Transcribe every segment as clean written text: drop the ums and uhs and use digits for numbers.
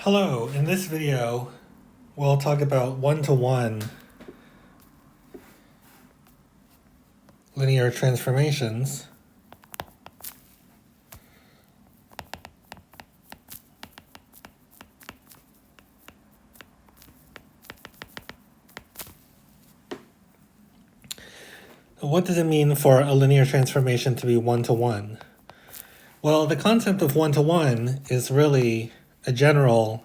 Hello, in this video, we'll talk about one-to-one linear transformations. What does it mean for a linear transformation to be one-to-one? Well, the concept of one-to-one is really a general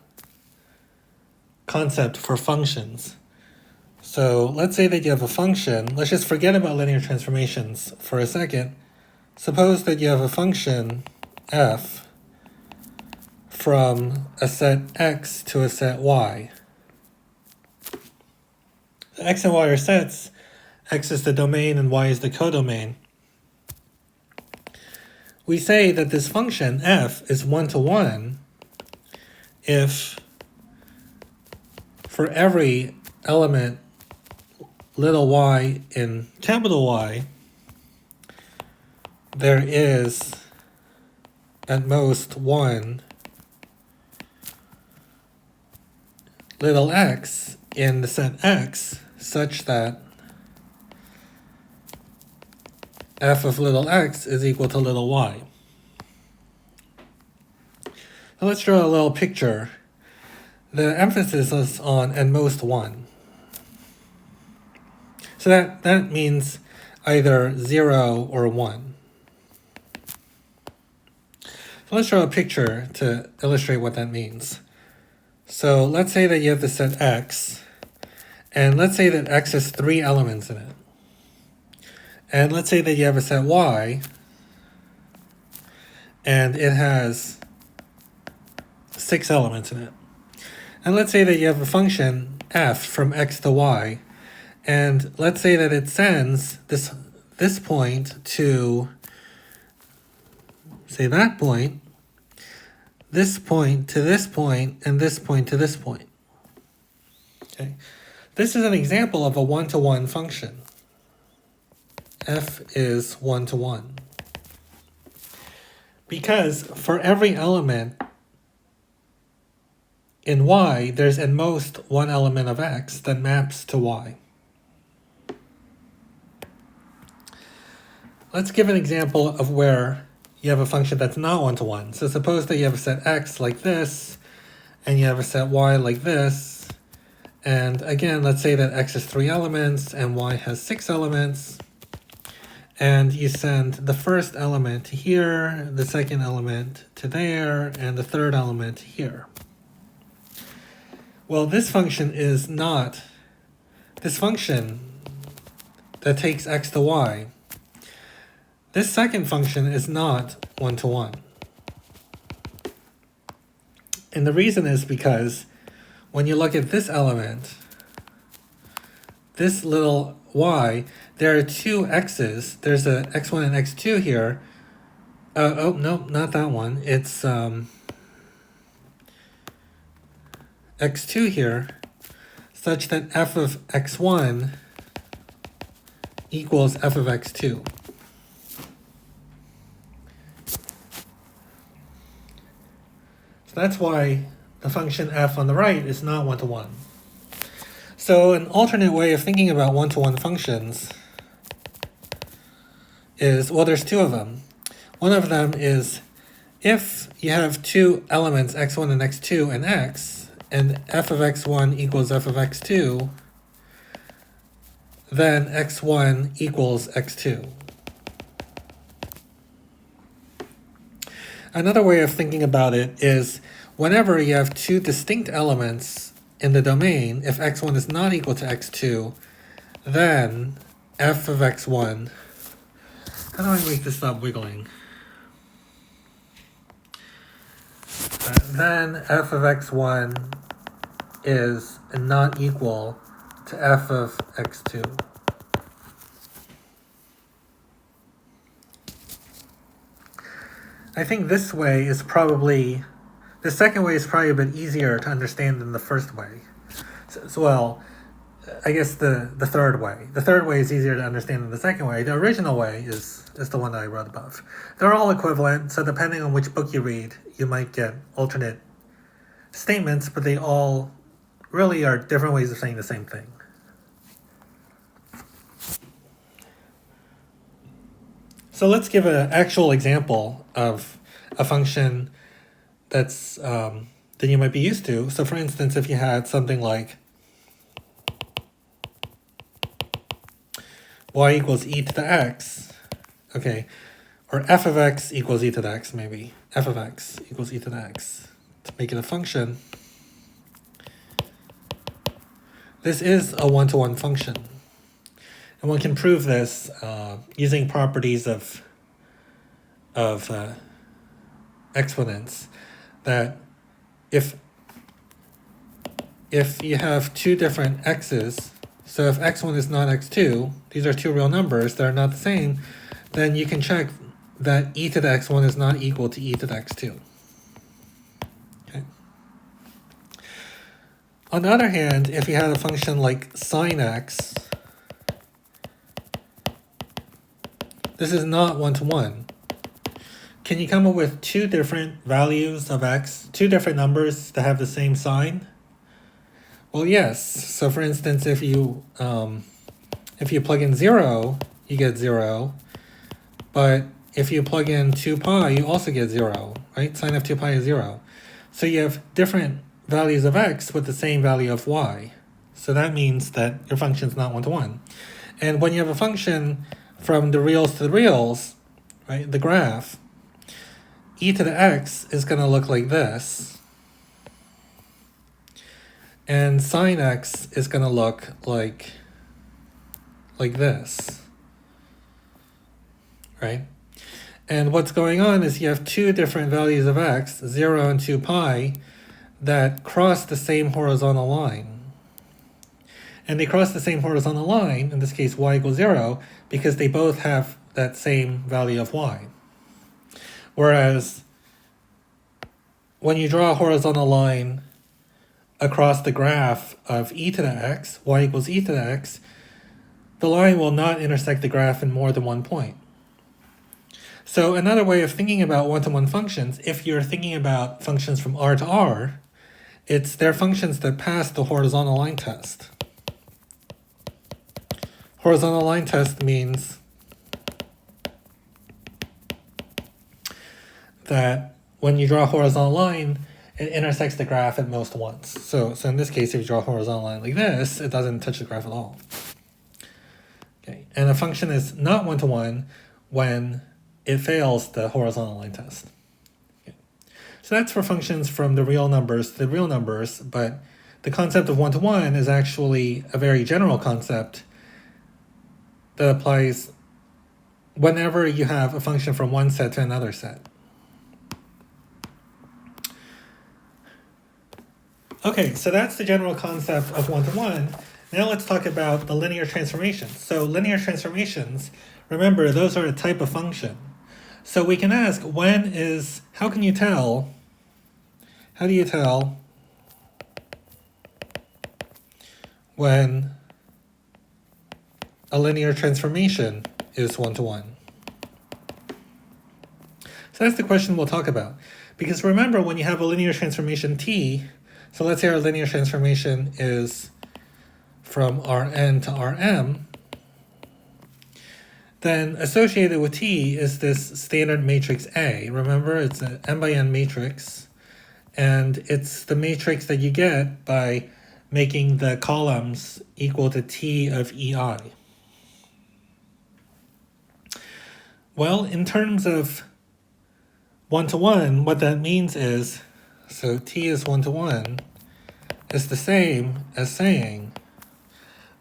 concept for functions. So let's say that you have a function. Let's just forget about linear transformations for a second. Suppose that you have a function f from a set x to a set y. X and y are sets. X is the domain and y is the codomain. We say that this function f is one-to-one if for every element little y in capital Y, there is at most one little x in the set x such that f of little x is equal to little y. Now let's draw a little picture. The emphasis is on at most one. So that means either 0 or 1. So let's draw a picture to illustrate what that means. So let's say that you have the set x, and let's say that x has 3 elements in it. And let's say that you have a set y, and it has 6 elements in it. And let's say that you have a function f from x to y, and let's say that it sends this point to, say, that point, this point to this point, and this point to this point. Okay, this is an example of a one-to-one function. F is one-to-one. Because for every element in y, there's at most one element of x that maps to y. Let's give an example of where you have a function that's not one-to-one. So suppose that you have a set x like this, and you have a set y like this. And again, let's say that x has 3 elements and y has 6 elements. And you send the first element to here, the second element to there, and the third element here. Well, this function is not, this function that takes x to y, this second function is not one-to-one. And the reason is because when you look at this element, this little y, there are 2 x's. There's a x1 and x2 here. Oh, no, not that one. It's x2 here, such that f of x1 equals f of x2. So that's why the function f on the right is not one-to-one. So an alternate way of thinking about one-to-one functions is, well, there's 2 of them. One of them is if you have 2 elements, x1 and x2 and x, and f of x1 equals f of x2, then x1 equals x2. Another way of thinking about it is whenever you have 2 distinct elements in the domain, if x1 is not equal to x2, then f of x1, how do I make this stop wiggling? Then f of x1 is not equal to f of x2. I think this way is probably, the second way is probably a bit easier to understand than the first way. So well, I guess the third way. The third way is easier to understand than the second way. The original way is the one that I wrote above. They're all equivalent, so depending on which book you read, you might get alternate statements, but they all really are different ways of saying the same thing. So let's give an actual example of a function that's that you might be used to. So for instance, if you had something like y equals e to the x, okay, or f of x equals e to the x, maybe. F of x equals e to the x. To make it a function, this is a one-to-one function. And one can prove this using properties of exponents, that if you have two different x's, so if x1 is not x2, these are two real numbers that are not the same, then you can check that e to the x1 is not equal to e to the x2. Okay. On the other hand, if you had a function like sine x, this is not one-to-one. Can you come up with two different values of x, two different numbers that have the same sign? Well, yes. So for instance, if you plug in 0, you get 0. But if you plug in 2 pi, you also get 0, right? Sine of 2 pi is 0. So you have different values of x with the same value of y. So that means that your function is not one-to-one. And when you have a function from the reals to the reals, right, the graph, e to the x is going to look like this. And sine x is going to look like this, right? And what's going on is you have two different values of x, 0 and 2 pi, that cross the same horizontal line. And they cross the same horizontal line, in this case y equals 0, because they both have that same value of y. Whereas when you draw a horizontal line across the graph of e to the x, y equals e to the x, the line will not intersect the graph in more than one point. So another way of thinking about one-to-one functions, if you're thinking about functions from R to R, they're functions that pass the horizontal line test. Horizontal line test means that when you draw a horizontal line, it intersects the graph at most once. So in this case, if you draw a horizontal line like this, it doesn't touch the graph at all. Okay, and a function is not one-to-one when it fails the horizontal line test. Okay. So that's for functions from the real numbers to the real numbers, but the concept of one-to-one is actually a very general concept that applies whenever you have a function from one set to another set. Okay, so that's the general concept of one-to-one. Now let's talk about the linear transformations. So linear transformations, remember, those are a type of function. So we can ask, how do you tell when a linear transformation is one-to-one? So that's the question we'll talk about. Because remember, when you have a linear transformation T, so let's say our linear transformation is from Rn to Rm, then associated with T is this standard matrix A. Remember, it's an n by n matrix, and it's the matrix that you get by making the columns equal to T of EI. Well, in terms of one-to-one, what that means is, so T is one-to-one, is the same as saying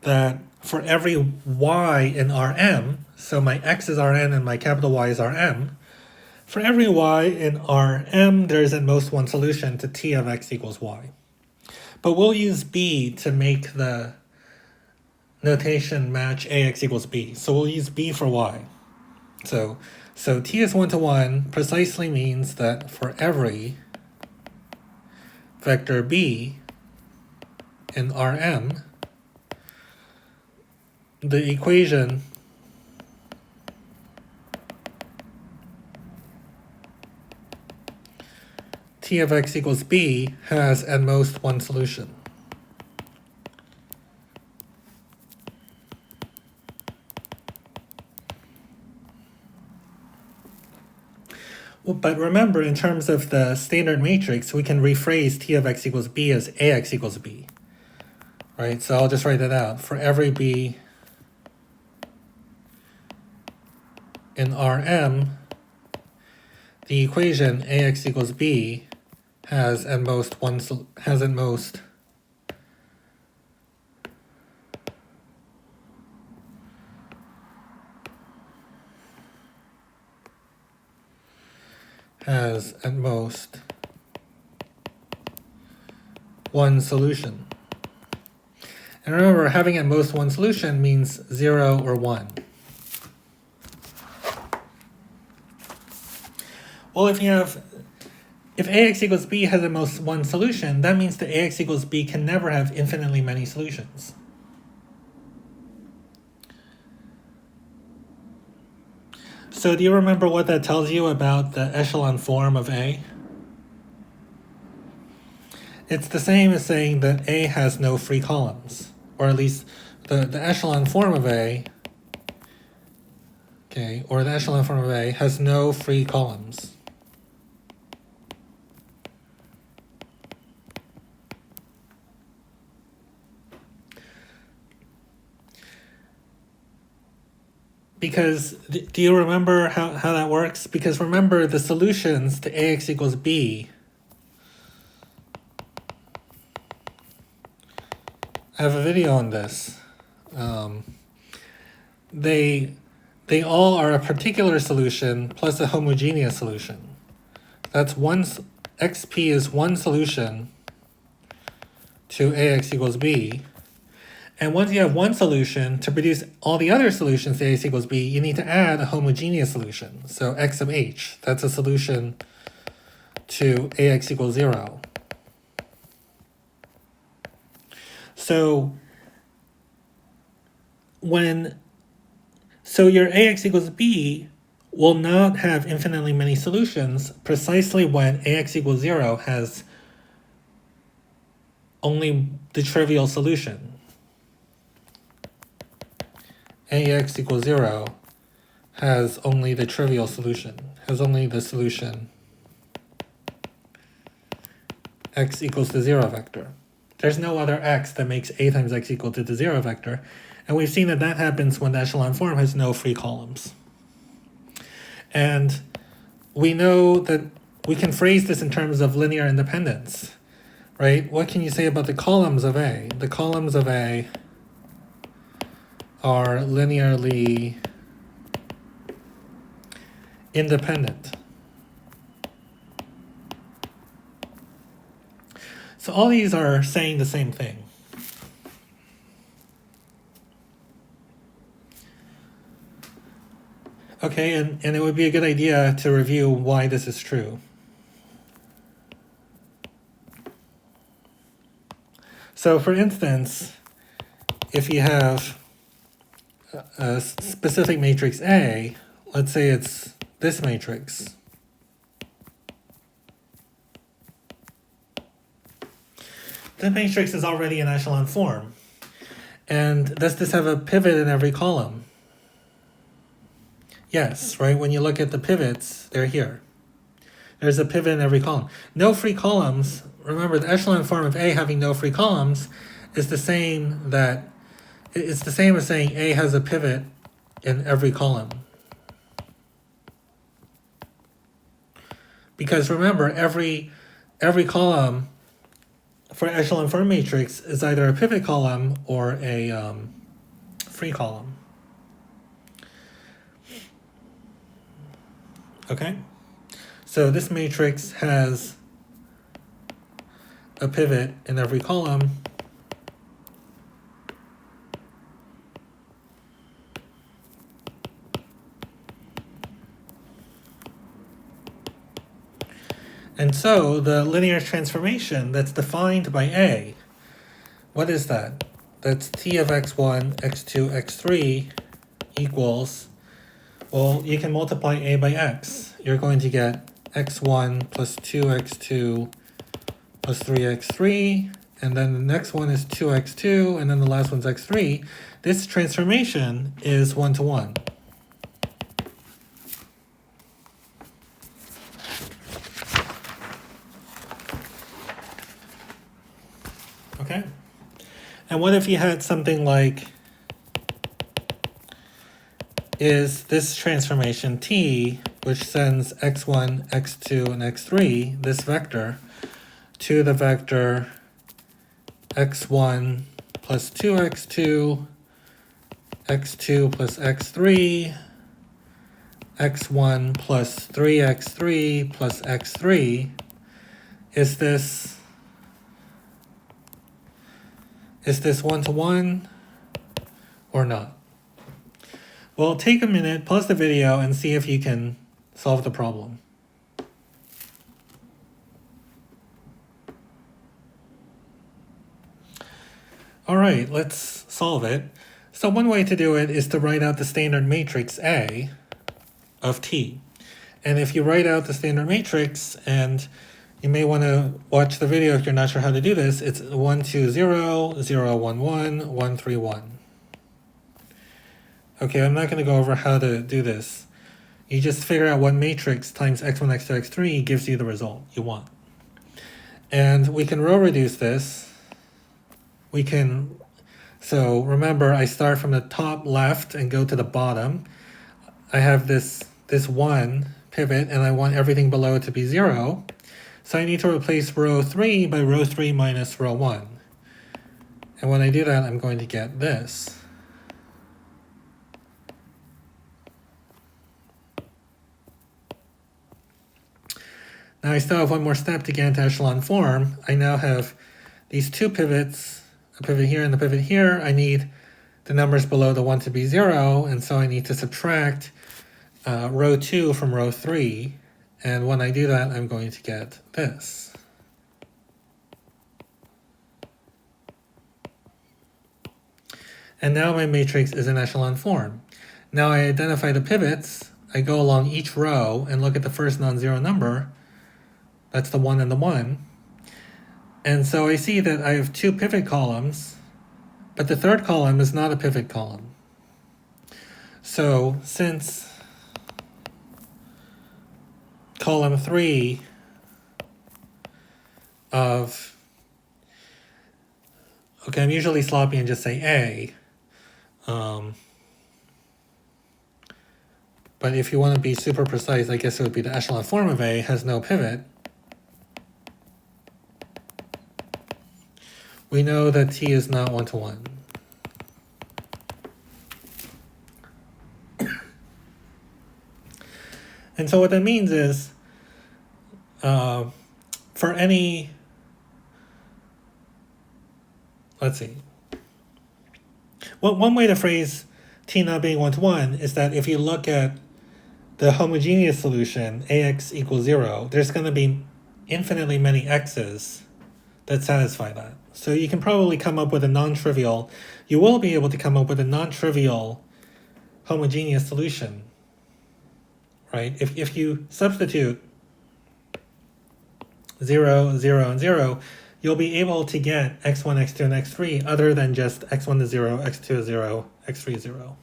that for every y in Rm, so my x is Rn and my capital Y is Rm, for every y in Rm, there is at most one solution to T of x equals y. But we'll use B to make the notation match Ax equals B. So we'll use B for y. So T is one-to-one precisely means that for every vector B in Rm, the equation t of x equals b has at most one solution. Well, but remember, in terms of the standard matrix, we can rephrase t of x equals b as ax equals b. Right, so I'll just write that out. For every b in Rm, the equation ax equals b has at most one solution. And remember, having at most one solution means 0 or 1. Well, if ax equals b has at most one solution, that means that ax equals b can never have infinitely many solutions. So do you remember what that tells you about the echelon form of A? It's the same as saying that A has no free columns, or at least the echelon form of A, okay, or the echelon form of A has no free columns. Because, do you remember how that works? Because remember, the solutions to ax equals b, I have a video on this. They all are a particular solution plus a homogeneous solution. That's xp is one solution to ax equals b. And once you have one solution, to produce all the other solutions to ax equals b, you need to add a homogeneous solution. So x of h, that's a solution to ax equals 0. So your ax equals b will not have infinitely many solutions precisely when ax equals 0 has only the trivial solution. Ax equals 0 has only the trivial solution, has only the solution x equals the 0 vector. There's no other x that makes a times x equal to the 0 vector, and we've seen that that happens when the echelon form has no free columns. And we know that we can phrase this in terms of linear independence, right? What can you say about the columns of A? The columns of A are linearly independent. So all these are saying the same thing. Okay, and it would be a good idea to review why this is true. So for instance, if you have a specific matrix A, let's say it's this matrix. The matrix is already in echelon form. And does this have a pivot in every column? Yes, right? When you look at the pivots, they're here. There's a pivot in every column. No free columns. Remember, the echelon form of A having no free columns is the same it's the same as saying A has a pivot in every column. Because remember, every column for echelon form matrix is either a pivot column or a free column. Okay? So this matrix has a pivot in every column. And so the linear transformation that's defined by A, what is that? That's t of x1, x2, x3 equals, well, you can multiply A by x. You're going to get x1 plus 2x2 plus 3x3, and then the next one is 2x2, and then the last one's x3, this transformation is 1-to-1. Okay? And what if you had something like, is this transformation T, which sends x1, x2, and x3, this vector, to the vector x1 plus 2x2, x2 plus x3, x1 plus 3x3 plus x3, is this 1-to-1 or not? Well, take a minute, pause the video, and see if you can solve the problem. All right, let's solve it. So one way to do it is to write out the standard matrix A of T. And if you write out the standard matrix, and you may want to watch the video if you're not sure how to do this, it's 1, 2, 0, 0, 1, 1, 1, 3, 1. Okay, I'm not going to go over how to do this. You just figure out what matrix times x1, x2, x3 gives you the result you want. And we can row reduce this. So remember, I start from the top left and go to the bottom. I have this 1 pivot, and I want everything below it to be 0. So I need to replace row 3 by row 3 minus row 1. And when I do that, I'm going to get this. Now I still have one more step to get into echelon form. I now have these two pivots, a pivot here and a pivot here. I need the numbers below the 1 to be 0, and so I need to subtract row 2 from row 3. And when I do that, I'm going to get this. And now my matrix is in echelon form. Now I identify the pivots. I go along each row and look at the first non-zero number. That's the 1 and the 1. And so I see that I have two pivot columns, but the third column is not a pivot column. So since column 3 of, okay, I'm usually sloppy and just say A. But if you want to be super precise, I guess it would be the echelon form of A has no pivot. We know that T is not 1-to-1. And so what that means is, for any, let's see. Well, one way to phrase T not being 1-to-1 is that if you look at the homogeneous solution, AX equals 0, there's going to be infinitely many x's that satisfy that. So you can probably come up with a non-trivial, you will be able to come up with a non-trivial homogeneous solution, right? If you substitute 0, 0, and 0, you'll be able to get x1, x2, and x3 other than just x1 is 0, x2 is 0, x3 is 0.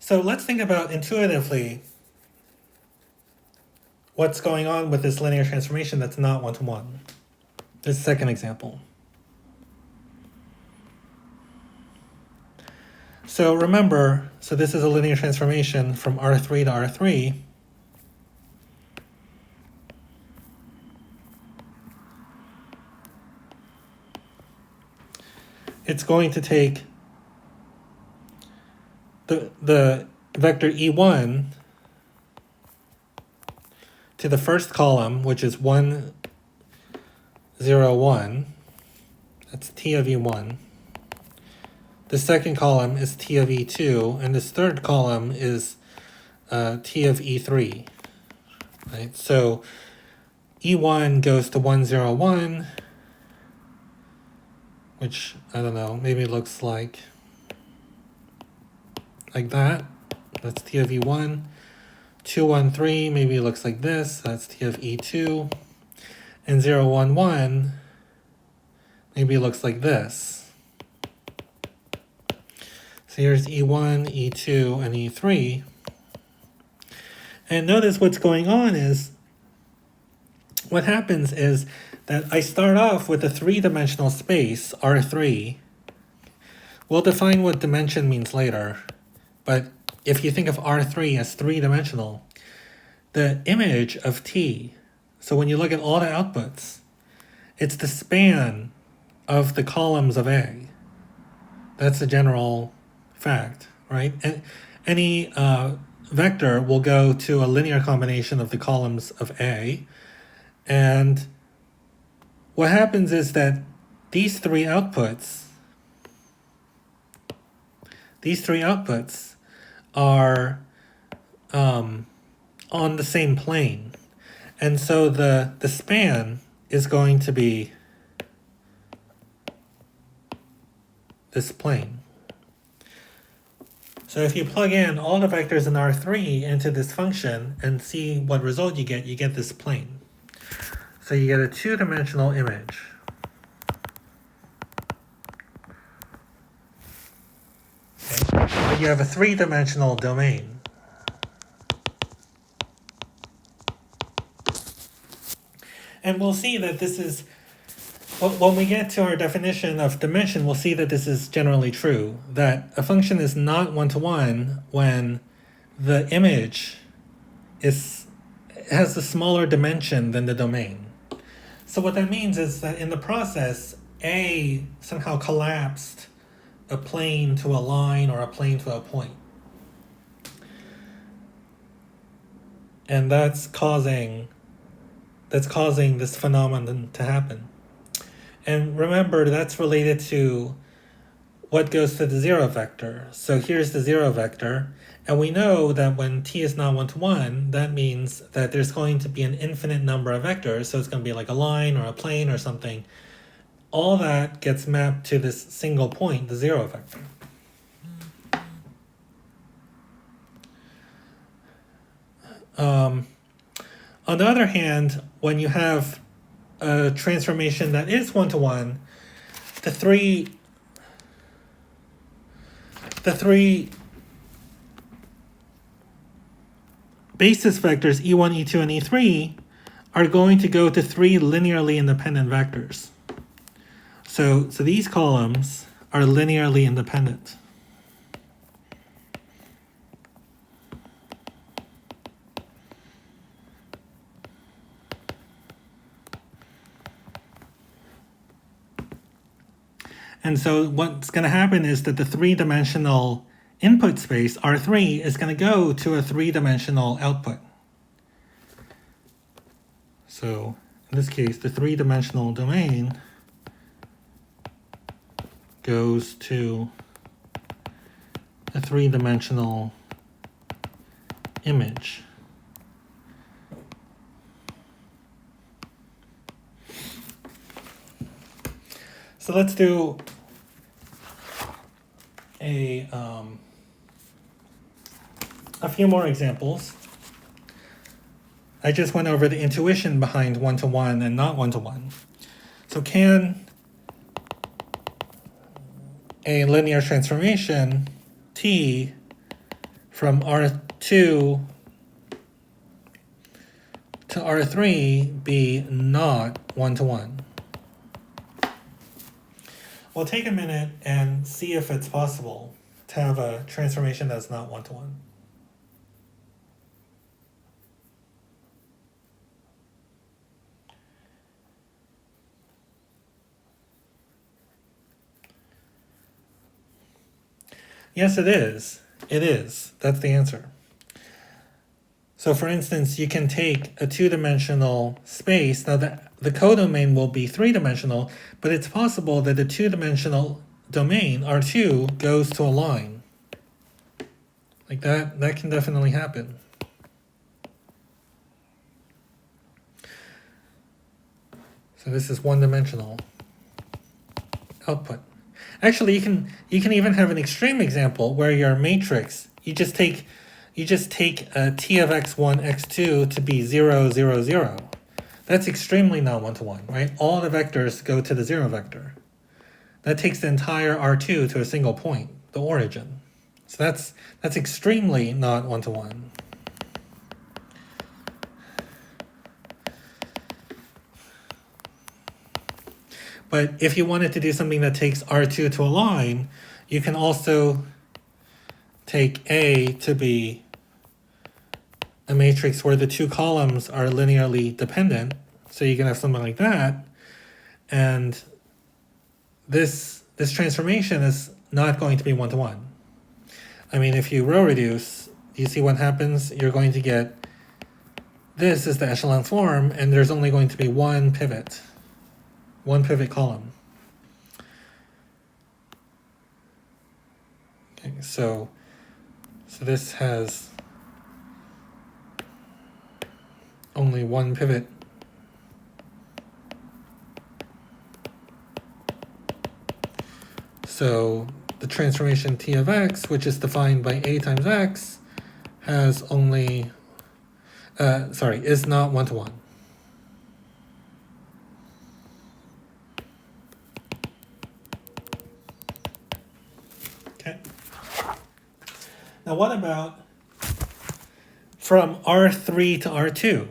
So let's think about intuitively what's going on with this linear transformation that's not 1-to-1. This second example. So remember, so this is a linear transformation from R3 to R3. It's going to take the vector E1 to the first column, which is 1, 0, 1. That's T of E1. The second column is T of E2, and this third column is T of E3. Right? So E1 goes to 1, 0, 1, which, I don't know, maybe it looks like like that. That's T of E1. 2, 1, 3 maybe it looks like this. That's T of E2. And 0, 1, 1 maybe it looks like this. So here's E1, E2, and E3. And notice what's going on is, what happens is that I start off with a three-dimensional space, R3. We'll define what dimension means later, but if you think of R3 as three-dimensional, the image of T, so when you look at all the outputs, it's the span of the columns of A. That's the general fact, right? And any vector will go to a linear combination of the columns of A. And what happens is that these three outputs are on the same plane. And so the span is going to be this plane. So if you plug in all the vectors in R3 into this function and see what result you get this plane. So you get a two-dimensional image. Okay. But you have a three-dimensional domain. And we'll see that this is, when we get to our definition of dimension, we'll see that this is generally true, that a function is not one-to-one when the image has a smaller dimension than the domain. So what that means is that in the process, A somehow collapsed a plane to a line or a plane to a point. And that's causing this phenomenon to happen. And remember, that's related to what goes to the zero vector. So here's the zero vector. And we know that when T is not one-to-one, that means that there's going to be an infinite number of vectors. So it's going to be like a line or a plane or something. All that gets mapped to this single point, the zero vector. On the other hand, when you have a transformation that is one-to-one, the three basis vectors E1, E2, and E3 are going to go to three linearly independent vectors. So these columns are linearly independent. And so what's going to happen is that the three-dimensional input space, R3, is going to go to a three-dimensional output. So in this case, the three-dimensional domain goes to a three-dimensional image. So let's do a few more examples. I just went over the intuition behind one-to-one and not one-to-one. So can a linear transformation T from R2 to R3 be not one-to-one? We'll take a minute and see if it's possible to have a transformation that's not one-to-one. Yes, it is. It is. That's the answer. So for instance, you can take a two-dimensional space. Now the codomain will be three-dimensional, but it's possible that the two-dimensional domain, R2, goes to a line. Like that can definitely happen. So this is one-dimensional output. Actually, you can even have an extreme example where your matrix, you just take t of x1, x2 to be 0, 0, 0. That's extremely non-one-to-one, right? All the vectors go to the 0 vector. That takes the entire R2 to a single point, the origin. So that's extremely not one-to-one. But if you wanted to do something that takes R2 to a line, you can also take A to be a matrix where the two columns are linearly dependent. So you can have something like that. And this transformation is not going to be one-to-one. I mean, if you row reduce, you see what happens? You're going to get, this is the echelon form, and there's only going to be one pivot column. Okay, so this has only one pivot. So the transformation t of x, which is defined by a times x, has only, is not one-to-one. Okay. Now what about from R3 to R2?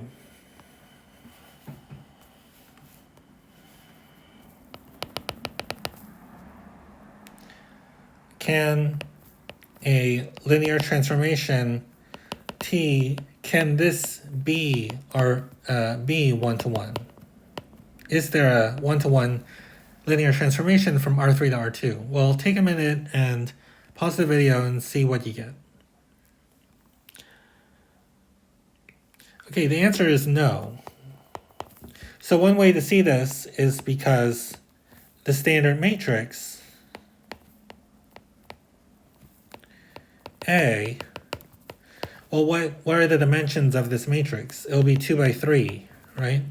Can a linear transformation T, can this be be one-to-one? Is there a one-to-one linear transformation from R3 to R2? Well, take a minute and pause the video and see what you get. Okay, the answer is no. So one way to see this is because the standard matrix A, well, what are the dimensions of this matrix? It'll be 2 by 3, right?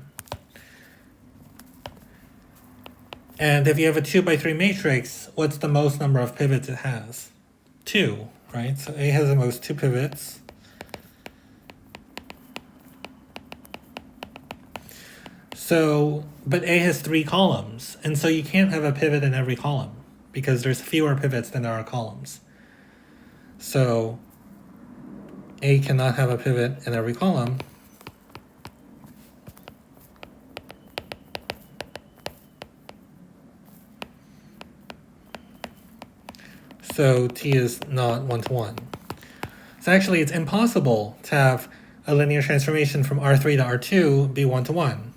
And if you have a 2 by 3 matrix, what's the most number of pivots it has? 2, right? So A has the most 2 pivots. So, but A has 3 columns, and so you can't have a pivot in every column because there's fewer pivots than there are columns. So A cannot have a pivot in every column. So T is not one-to-one. So actually it's impossible to have a linear transformation from R3 to R2 be one-to-one.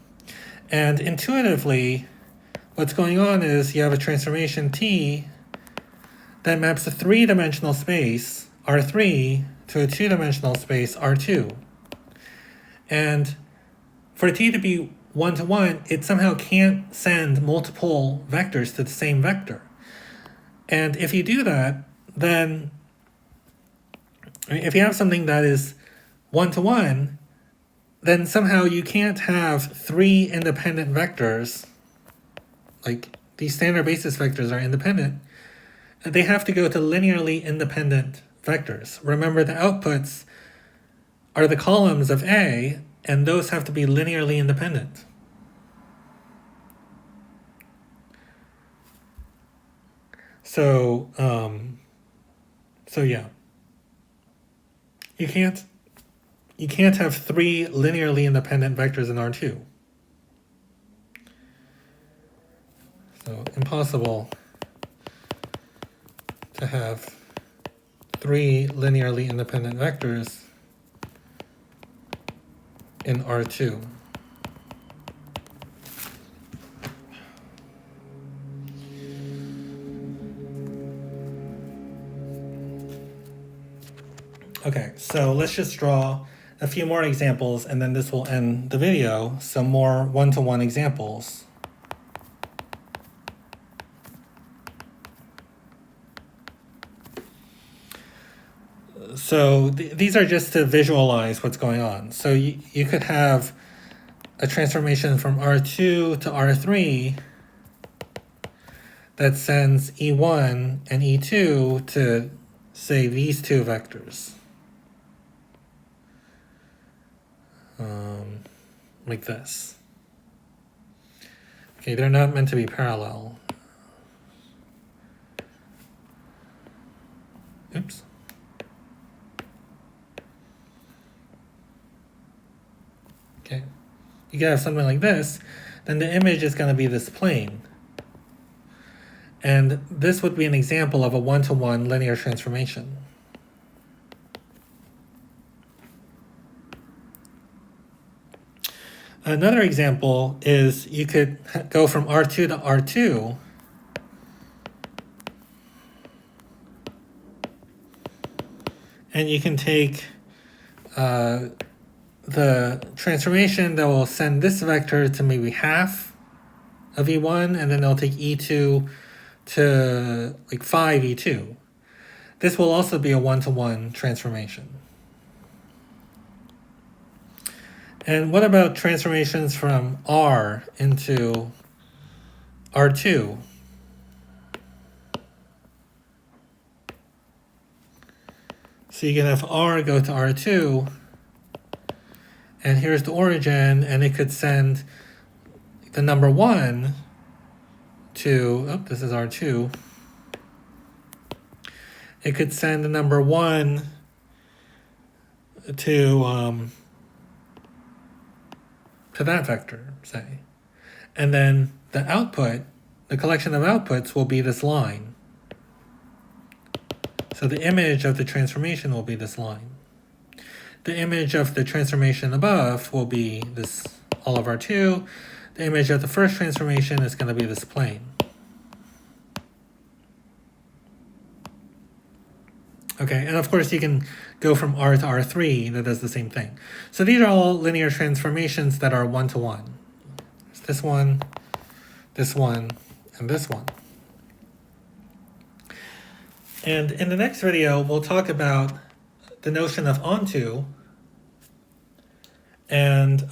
And intuitively, what's going on is you have a transformation T that maps a 3-dimensional space, R3, to a 2-dimensional space, R2. And for T to be one-to-one, it somehow can't send multiple vectors to the same vector. And if you do that, then if you have something that is one-to-one, then somehow you can't have 3 independent vectors, like these standard basis vectors are independent, they have to go to linearly independent vectors. Remember, the outputs are the columns of A, and those have to be linearly independent. So, yeah, you can't have 3 linearly independent vectors in R2. So impossible to have 3 linearly independent vectors in R2. Okay, so let's just draw a few more examples and then this will end the video. Some more one-to-one examples. So these are just to visualize what's going on. So you could have a transformation from R2 to R3 that sends E1 and E2 to, say, these two vectors. Like this. Okay, they're not meant to be parallel. Oops. Okay, you can have something like this, then the image is going to be this plane. And this would be an example of a one-to-one linear transformation. Another example is you could go from R2 to R2 and you can take the transformation that will send this vector to maybe half of E1, and then they'll take E2 to like 5 E2. This will also be a one-to-one transformation. And what about transformations from R into R2? So you can have R go to R2, and here's the origin, and it could send the number 1 to, oh, this is R2. It could send the number 1 to that vector, say. And then the output, the collection of outputs will be this line. So the image of the transformation will be this line. The image of the transformation above will be this all of R2. The image of the first transformation is going to be this plane. Okay, and of course you can go from R to R3 that does the same thing. So these are all linear transformations that are one-to-one. It's this one, and this one. And in the next video, we'll talk about the notion of onto, and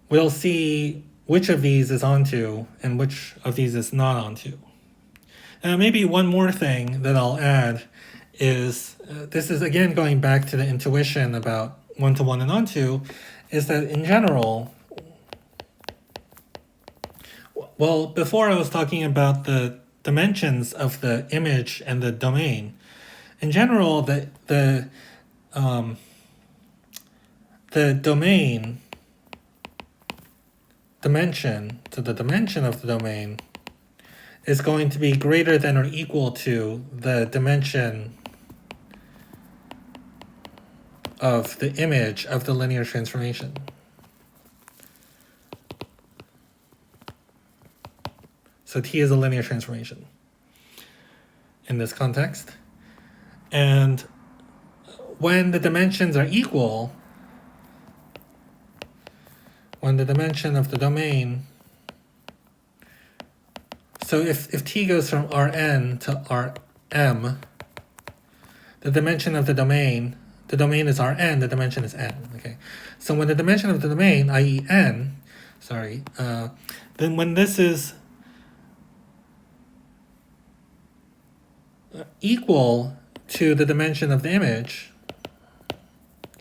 we'll see which of these is onto and which of these is not onto. Maybe one more thing that I'll add is, this is again going back to the intuition about one-to-one and onto, is that in general, well, before I was talking about the dimensions of the image and the domain. In general, the domain dimension, so the dimension of the domain, is going to be greater than or equal to the dimension of the image of the linear transformation. So T is a linear transformation in this context. And when the dimensions are equal, when the dimension of the domain, so if T goes from Rn to Rm, the dimension of the domain is Rn, the dimension is n, okay? So when the dimension of the domain, i.e. n, then when this is equal to the dimension of the image,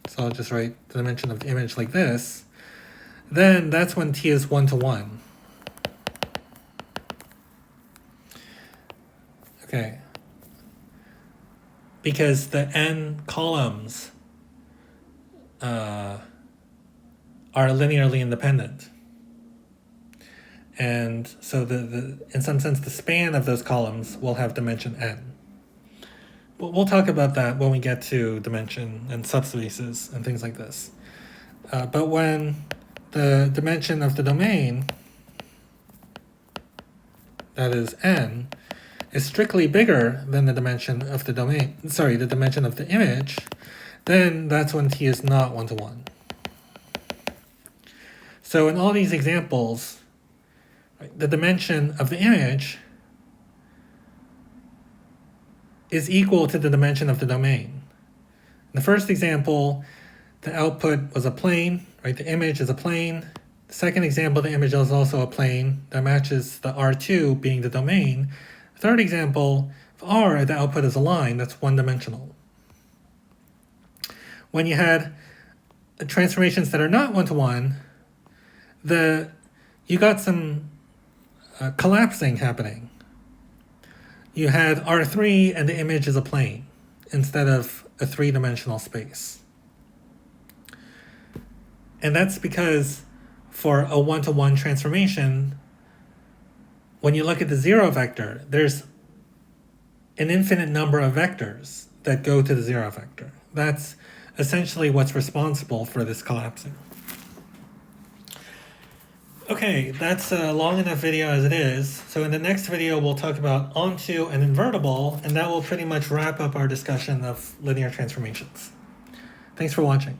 so I'll just write the dimension of the image like this, then that's when T is one-to-one. Okay. Because the n columns are linearly independent. And so in some sense, the span of those columns will have dimension n. We'll talk about that when we get to dimension and subspaces and things like this. But when the dimension of the domain, that is n, is strictly bigger than the dimension of the domain, the dimension of the image, then that's when T is not one-to-one. So in all these examples, the dimension of the image is equal to the dimension of the domain. In the first example, the output was a plane, right? The image is a plane, The second example, the image is also a plane that matches the R2 being the domain. The third example, if R, the output is a line, that's one-dimensional. When you had transformations that are not one-to-one, you got some collapsing happening. You had R3 and the image is a plane instead of a three-dimensional space. And that's because for a one-to-one transformation, when you look at the zero vector, there's an infinite number of vectors that go to the zero vector. That's essentially what's responsible for this collapsing. Okay, that's a long enough video as it is. So in the next video, we'll talk about onto and invertible, and that will pretty much wrap up our discussion of linear transformations. Thanks for watching.